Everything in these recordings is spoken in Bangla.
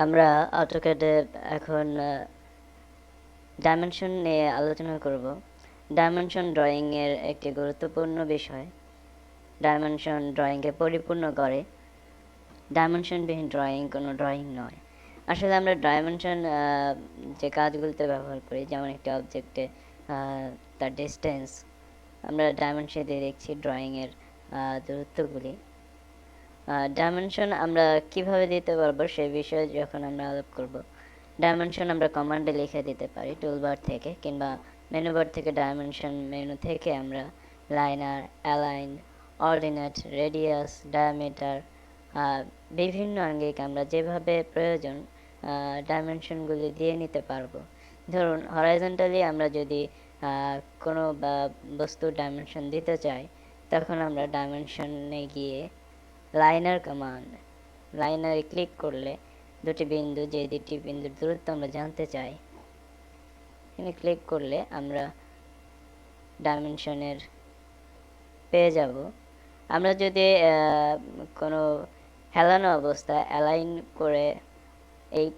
আমরা অটোক্যাডে এখন ডাইমেনশন নিয়ে আলোচনা করব। ডাইমেনশন ড্রয়িং এর একটি গুরুত্বপূর্ণ বিষয়। ডাইমেনশন ড্রয়িংকে পরিপূর্ণ করে। ডাইমেনশনবিহীন ড্রয়িং কোনো ড্রয়িং নয়। আসলে আমরা ডাইমেনশন যে কাজগুলোতে ব্যবহার করি, যেমন একটা অবজেক্টে তার ডিস্টেন্স, আমরা ডাইমেনশন দিয়ে দেখছি ড্রয়িংয়ের দূরত্বগুলি। ডাইমেনশন আমরা কিভাবে দিতে পারবো সে বিষয়ে যখন আমরা আলাপ করব। ডাইমেনশন আমরা কমান্ডে লিখে দিতে পারি টুলবার থেকে, কিংবা মেনু বার থেকে। ডাইমেনশন মেনু থেকে আমরা liner, align, ordinate, radius, diameter, বিভিন্ন আঙ্গিক আমরা যেভাবে প্রয়োজন ডাইমেনশনগুলি দিয়ে নিতে পারবো। ধরুন হরাইজন্টালি আমরা যদি কোনো বস্তুর ডাইমেনশন দিতে চাই, তখন আমরা ডাইমেনশনে গিয়ে লাইনার কমান্ড, লাইনারে ক্লিক করলে দুটি বিন্দু, যে দুটি বিন্দুর দূরত্ব আমরা জানতে চাই, এখানে ক্লিক করলে আমরা ডাইমেনশনের পেয়ে যাব। আমরা যদি কোনো হেলানো অবস্থায় অ্যালাইন করে এই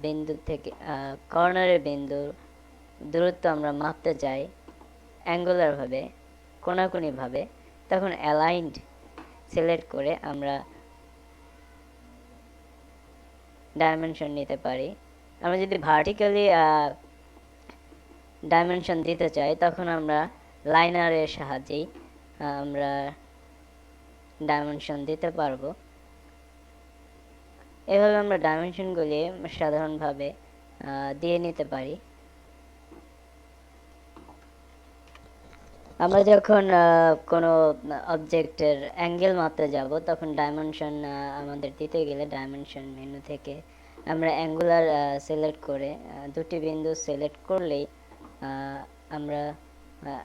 বিন্দু থেকে কর্নারের বিন্দুর দূরত্ব আমরা মাপতে চাই অ্যাঙ্গুলারভাবে, কোণাকুণিভাবে, তখন অ্যালাইন্ড সিলেক্ট করে আমরা ডাইমেনশন নিতে পারি। আমরা যদি ভার্টিক্যালি ডাইমেনশন দিতে চাই, তখন আমরা লাইনারের সাহায্যেই আমরা ডাইমেনশন দিতে পারবো। এভাবে আমরা ডাইমেনশনগুলি সাধারণভাবে দিয়ে নিতে পারি। আমরা যখন কোনো অবজেক্টের অ্যাঙ্গেল মাপতে যাব, তখন ডাইমেনশন আমাদের দিতে গেলে ডাইমেনশন মেনু থেকে আমরা অ্যাঙ্গুলার সিলেক্ট করে দুটি বিন্দু সিলেক্ট করলেই আমরা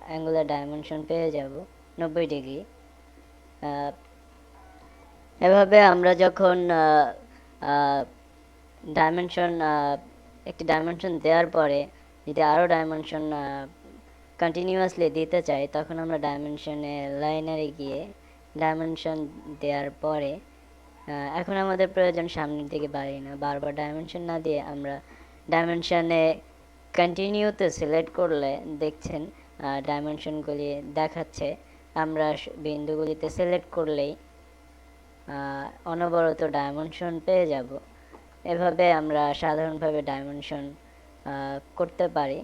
অ্যাঙ্গুলার ডাইমেনশন পেয়ে যাব 90 ডিগ্রি। এভাবে আমরা যখন ডাইমেনশন একটি ডাইমেনশন দেওয়ার পরে যদি আরও ডাইমেনশন কন্টিনিউয়াসলি দিতে চাই, তখন আমরা ডাইমেনশনে লাইনারে গিয়ে ডাইমেনশন দেওয়ার পরে এখন আমাদের প্রয়োজন সামনের দিকে বাড়ি না, বারবার ডাইমেনশন না দিয়ে আমরা ডাইমেনশনে কন্টিনিউতে সিলেক্ট করলে দেখছেন ডাইমেনশনগুলি দেখাচ্ছে। আমরা বিন্দুগুলিতে সিলেক্ট করলেই অনবরত ডাইমেনশন পেয়ে যাব। এভাবে আমরা সাধারণভাবে ডাইমেনশন করতে পারি।